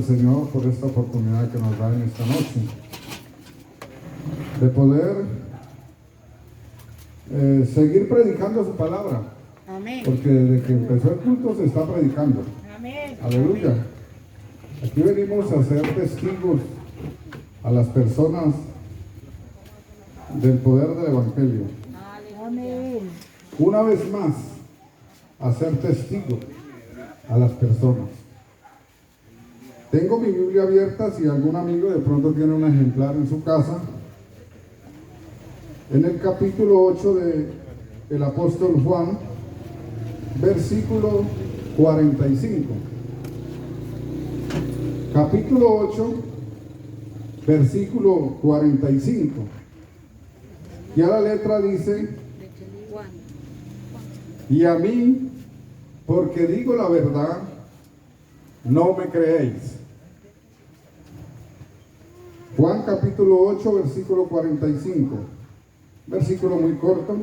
Señor por esta oportunidad que nos da en esta noche de poder seguir predicando su palabra. Amén. Porque desde que empezó el culto se está predicando. Amén. Aleluya. Aquí venimos a ser testigos a las personas del poder del Evangelio. Amén. Una vez más, a ser testigos a las personas. Tengo mi Biblia abierta, si algún amigo de pronto tiene un ejemplar en su casa, en el capítulo 8 del apóstol Juan, versículo 45. Capítulo 8, versículo 45. Ya la letra dice: y a mí, porque digo la verdad, no me creéis. Juan capítulo 8, versículo 45. Versículo muy corto,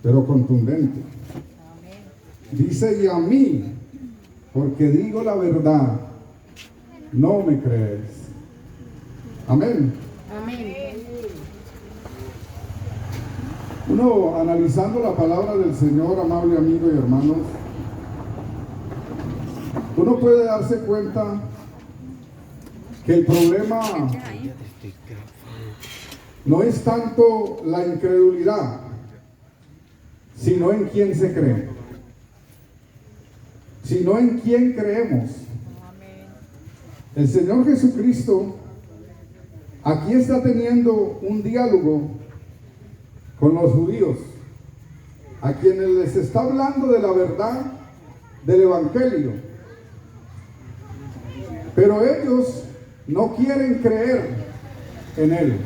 pero contundente. Dice: y a mí, porque digo la verdad, no me creéis. Amén. Amén. Uno, analizando la palabra del Señor, amable amigo y hermanos, uno puede darse cuenta que el problema no es tanto la incredulidad, sino en quién se cree, sino en quién creemos. El Señor Jesucristo aquí está teniendo un diálogo con los judíos, a quienes les está hablando de la verdad del Evangelio, pero ellos no quieren creer en Él.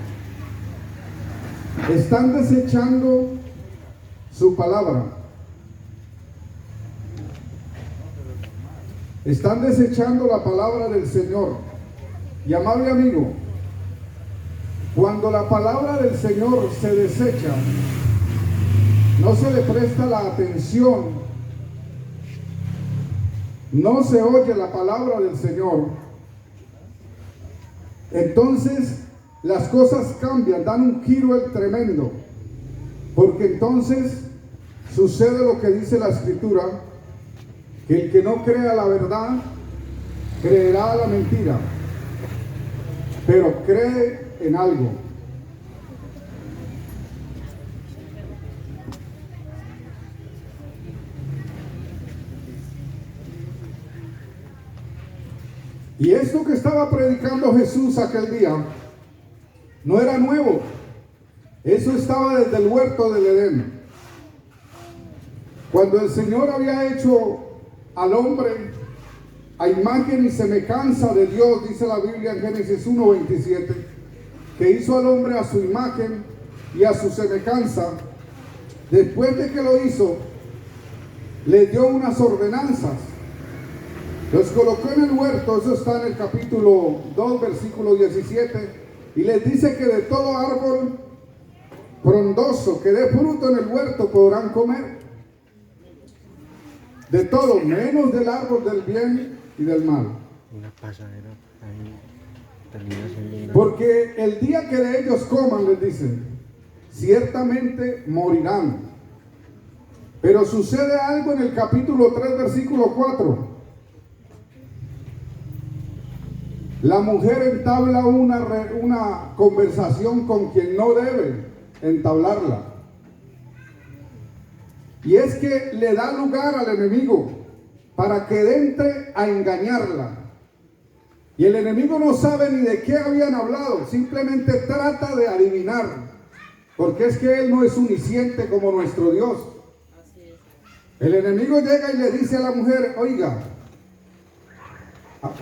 Están desechando su palabra. Están desechando la palabra del Señor. Y amable amigo, cuando la palabra del Señor se desecha, no se le presta la atención, no se oye la palabra del Señor, entonces las cosas cambian, dan un giro tremendo, porque entonces sucede lo que dice la Escritura, que el que no crea la verdad, creerá a la mentira, pero cree en algo. Y esto que estaba predicando Jesús aquel día no era nuevo. Eso estaba desde el huerto del Edén. Cuando el Señor había hecho al hombre a imagen y semejanza de Dios, dice la Biblia en Génesis 1:27, que hizo al hombre a su imagen y a su semejanza. Después de que lo hizo, le dio unas ordenanzas. Los colocó en el huerto, eso está en el capítulo 2, versículo 17, y les dice que de todo árbol frondoso que dé fruto en el huerto podrán comer. De todo, menos del árbol del bien y del mal. Una pasadera ahí termina siendo Porque el día que de ellos coman, les dicen, ciertamente morirán. Pero sucede algo en el capítulo 3, versículo 4. La mujer entabla una conversación con quien no debe entablarla. Y es que le da lugar al enemigo para que entre a engañarla. Y el enemigo no sabe ni de qué habían hablado, simplemente trata de adivinar, porque es que él no es omnisciente como nuestro Dios. El enemigo llega y le dice a la mujer: oiga,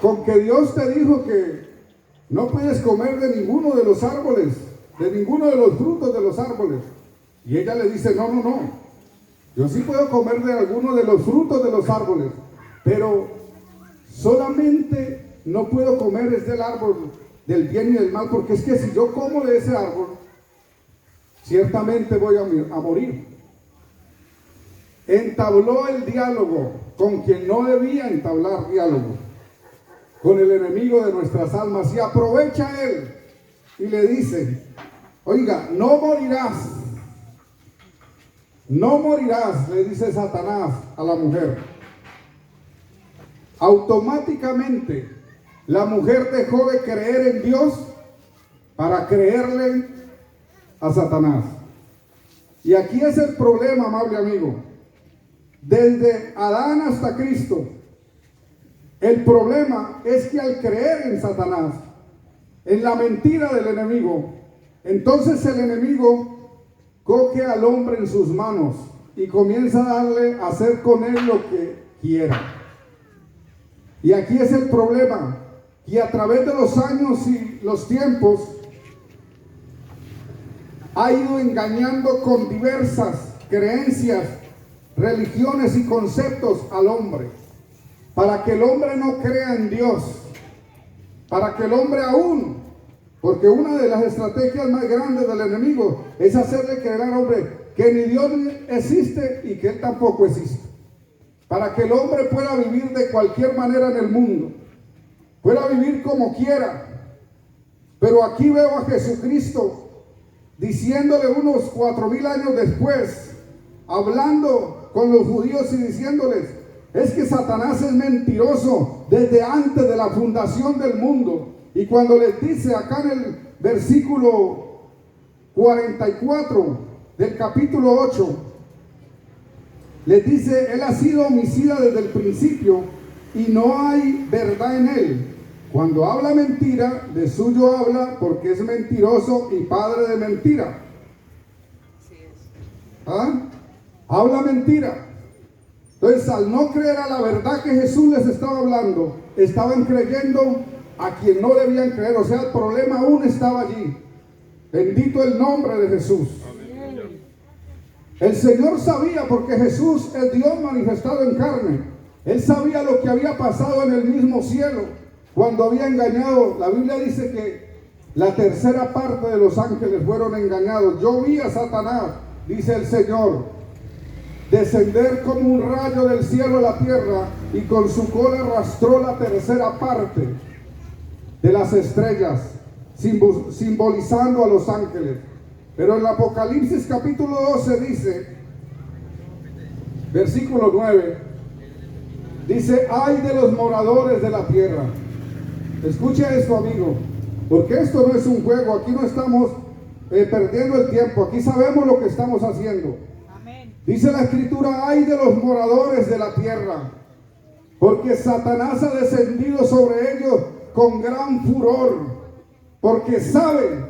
con que Dios te dijo que no puedes comer de ninguno de los árboles, de ninguno de los frutos de los árboles. Y ella le dice: no, yo sí puedo comer de alguno de los frutos de los árboles, pero solamente no puedo comer es del árbol del bien y del mal, porque es que si yo como de ese árbol, ciertamente voy a morir. Entabló el diálogo con quien no debía entablar diálogo. con el enemigo de nuestras almas, y aprovecha él y le dice, oiga, no morirás, no morirás, le dice Satanás a la mujer. Automáticamente la mujer dejó de creer en Dios para creerle a Satanás. Y aquí es el problema, amable amigo. Desde Adán hasta Cristo, el problema es que al creer en Satanás, en la mentira del enemigo, entonces el enemigo coge al hombre en sus manos y comienza a darle, a hacer con él lo que quiera. Y aquí es el problema, y a través de los años y los tiempos ha ido engañando con diversas creencias, religiones y conceptos al hombre, para que el hombre no crea en Dios, para que el hombre aún, porque una de las estrategias más grandes del enemigo es hacerle creer al hombre que ni Dios existe y que él tampoco existe, para que el hombre pueda vivir de cualquier manera en el mundo, pueda vivir como quiera. Pero aquí veo a Jesucristo diciéndole unos 4000 años después, hablando con los judíos y diciéndoles, es que Satanás es mentiroso desde antes de la fundación del mundo. Y cuando les dice acá en el versículo 44 del capítulo 8, les dice, él ha sido homicida desde el principio y no hay verdad en él. Cuando habla mentira, de suyo habla porque es mentiroso y padre de mentira. ¿Ah? Habla mentira. Entonces, al no creer a la verdad que Jesús les estaba hablando, estaban creyendo a quien no debían creer. O sea, el problema aún estaba allí. Bendito el nombre de Jesús. El Señor sabía, porque Jesús es Dios manifestado en carne. Él sabía lo que había pasado en el mismo cielo cuando había engañado. La Biblia dice que la tercera parte de los ángeles fueron engañados. Yo vi a Satanás, dice el Señor, descender como un rayo del cielo a la tierra, y con su cola arrastró la tercera parte de las estrellas, simbolizando a los ángeles. Pero en el Apocalipsis capítulo 12 dice, versículo 9, dice, ay de los moradores de la tierra. Escucha esto, amigo, porque esto no es un juego. Aquí no estamos perdiendo el tiempo, aquí sabemos lo que estamos haciendo. Dice la escritura, ay de los moradores de la tierra, porque Satanás ha descendido sobre ellos con gran furor, porque saben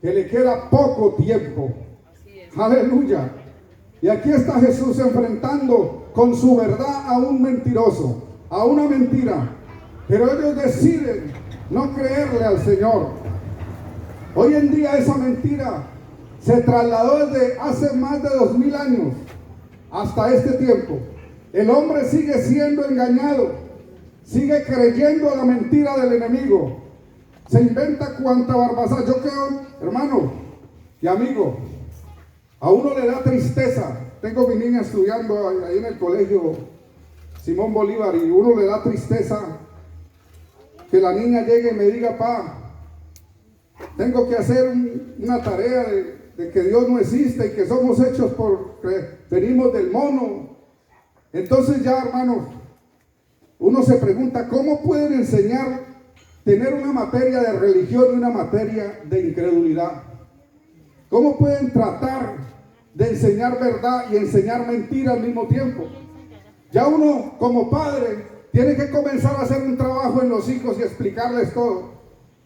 que le queda poco tiempo. Aleluya. Y aquí está Jesús enfrentando con su verdad a un mentiroso, a una mentira. Pero ellos deciden no creerle al Señor. Hoy en día esa mentira se trasladó desde hace más de 2000 años hasta este tiempo. El hombre sigue siendo engañado, sigue creyendo a la mentira del enemigo. Se inventa cuanta barbaridad. Yo creo, hermano y amigo, a uno le da tristeza. Tengo mi niña estudiando ahí en el colegio Simón Bolívar, y uno le da tristeza que la niña llegue y me diga, pa, tengo que hacer una tarea de que Dios no existe y que somos hechos venimos del mono. Entonces ya, hermanos, uno se pregunta, ¿cómo pueden enseñar, tener una materia de religión y una materia de incredulidad? ¿Cómo pueden tratar de enseñar verdad y enseñar mentira al mismo tiempo? Ya uno como padre tiene que comenzar a hacer un trabajo en los hijos y explicarles todo.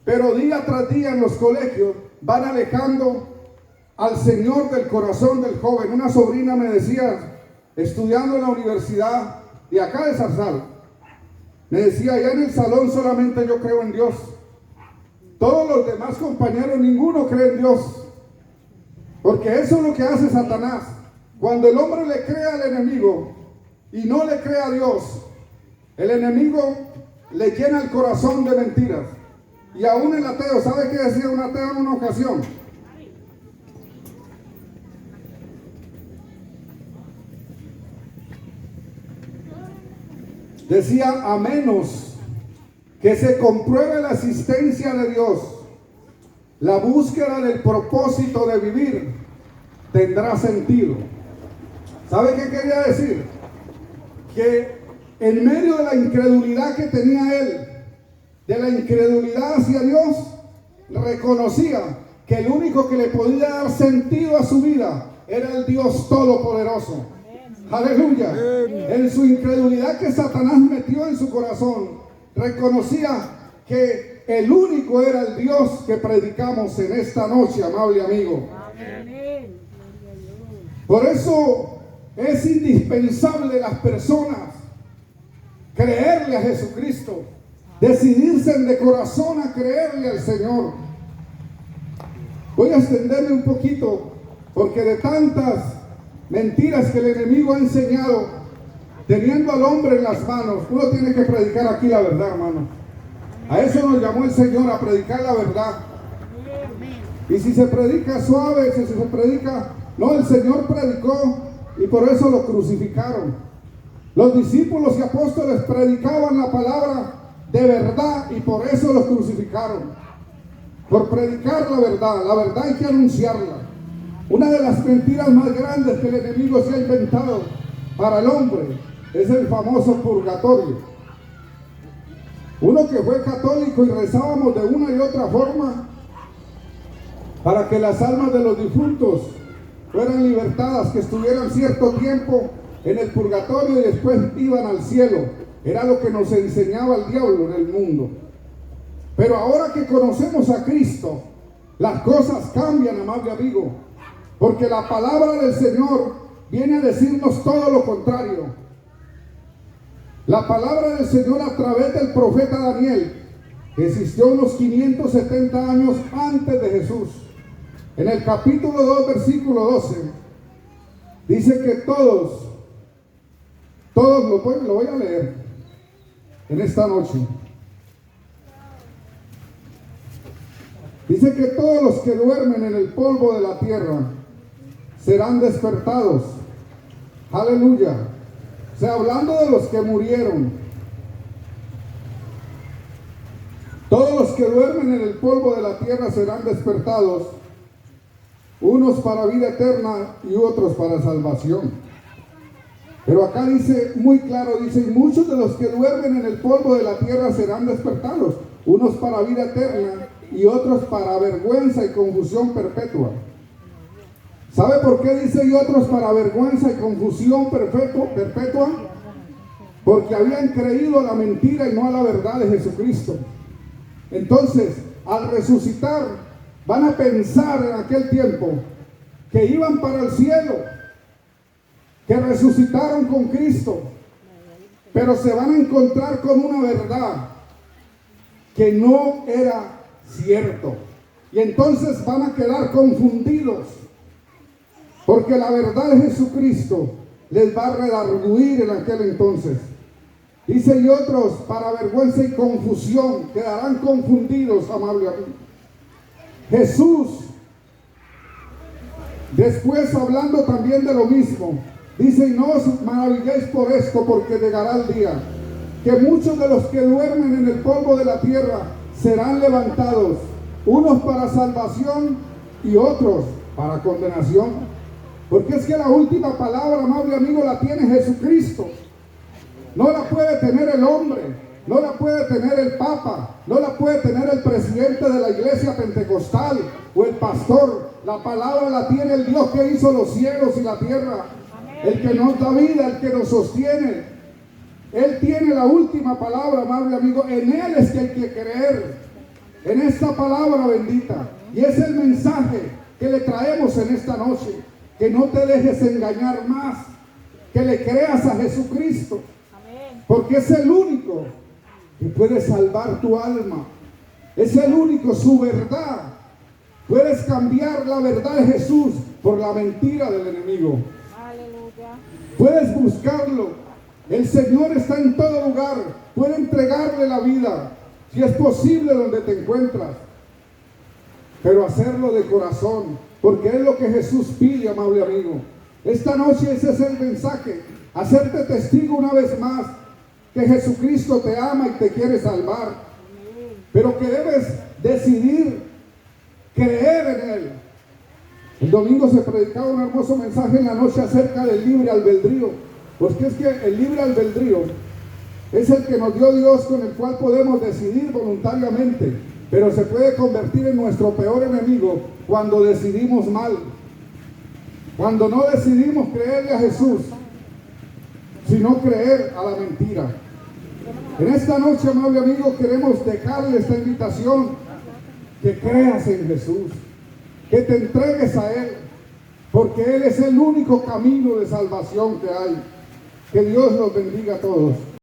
Pero día tras día en los colegios van alejando al Señor del corazón del joven. Una sobrina me decía, estudiando en la universidad de acá de Zarzal, me decía, allá en el salón solamente yo creo en Dios. Todos los demás compañeros, ninguno cree en Dios. Porque eso es lo que hace Satanás. Cuando el hombre le cree al enemigo y no le cree a Dios, el enemigo le llena el corazón de mentiras. Y aún el ateo, ¿sabe qué decía un ateo en una ocasión? Decía, a menos que se compruebe la existencia de Dios, la búsqueda del propósito de vivir tendrá sentido. ¿Sabe qué quería decir? Que en medio de la incredulidad que tenía él, de la incredulidad hacia Dios, reconocía que el único que le podía dar sentido a su vida era el Dios Todopoderoso. Aleluya. En su incredulidad que Satanás metió en su corazón, reconocía que el único era el Dios que predicamos en esta noche, amable amigo. Por eso es indispensable las personas creerle a Jesucristo, decidirse de corazón a creerle al Señor. Voy a extenderme un poquito, porque de tantas mentiras que el enemigo ha enseñado, teniendo al hombre en las manos, uno tiene que predicar aquí la verdad, hermano. A eso nos llamó el Señor, a predicar la verdad. Y si se predica suave, si se predica... No, el Señor predicó y por eso lo crucificaron. Los discípulos y apóstoles predicaban la palabra de verdad y por eso los crucificaron. Por predicar la verdad hay que anunciarla. Una de las mentiras más grandes que el enemigo se ha inventado para el hombre es el famoso purgatorio. Uno que fue católico y rezábamos de una y otra forma para que las almas de los difuntos fueran libertadas, que estuvieran cierto tiempo en el purgatorio y después iban al cielo. Era lo que nos enseñaba el diablo en el mundo. Pero ahora que conocemos a Cristo, las cosas cambian, amable amigo, porque la palabra del Señor viene a decirnos todo lo contrario. La palabra del Señor a través del profeta Daniel, que existió unos 570 años antes de Jesús, en el capítulo 2, versículo 12, dice que todos lo voy a leer en esta noche. Dice que todos los que duermen en el polvo de la tierra serán despertados. Aleluya. O sea, hablando de los que murieron. Todos los que duermen en el polvo de la tierra serán despertados, unos para vida eterna y otros para salvación. Pero acá dice muy claro, dice, y muchos de los que duermen en el polvo de la tierra serán despertados, unos para vida eterna y otros para vergüenza y confusión perpetua. ¿Sabe por qué dice y otros para vergüenza y confusión perpetua? Porque habían creído a la mentira y no a la verdad de Jesucristo. Entonces, al resucitar, van a pensar en aquel tiempo que iban para el cielo, que resucitaron con Cristo, pero se van a encontrar con una verdad que no era cierto. Y entonces van a quedar confundidos, porque la verdad de Jesucristo les va a redarguir en aquel entonces. Dice, y otros para vergüenza y confusión, quedarán confundidos, amable amigo. Jesús, después hablando también de lo mismo, dice, y no os maravilléis por esto, porque llegará el día que muchos de los que duermen en el polvo de la tierra serán levantados, unos para salvación y otros para condenación. Porque es que la última palabra, amable amigo, la tiene Jesucristo. No la puede tener el hombre, no la puede tener el Papa, no la puede tener el presidente de la iglesia pentecostal o el pastor. La palabra la tiene el Dios que hizo los cielos y la tierra, el que nos da vida, el que nos sostiene. Él tiene la última palabra, amable amigo. En Él es que hay que creer, en esta palabra bendita. Y es el mensaje que le traemos en esta noche. Que no te dejes engañar más, que le creas a Jesucristo. Porque es el único que puede salvar tu alma. Es el único, su verdad. Puedes cambiar la verdad de Jesús por la mentira del enemigo. Aleluya. Puedes buscarlo. El Señor está en todo lugar. Puede entregarle la vida, si es posible, donde te encuentras. Pero hacerlo de corazón, porque es lo que Jesús pide, amable amigo. Esta noche ese es el mensaje. Hacerte testigo una vez más que Jesucristo te ama y te quiere salvar. pero que debes decidir creer en Él. El domingo se predicaba un hermoso mensaje en la noche acerca del libre albedrío, porque es que el libre albedrío es el que nos dio Dios, con el cual podemos decidir voluntariamente, pero se puede convertir en nuestro peor enemigo cuando decidimos mal, cuando no decidimos creerle a Jesús, sino creer a la mentira. En esta noche, amable amigo, queremos dejarle esta invitación, que creas en Jesús, que te entregues a Él, porque Él es el único camino de salvación que hay. Que Dios los bendiga a todos.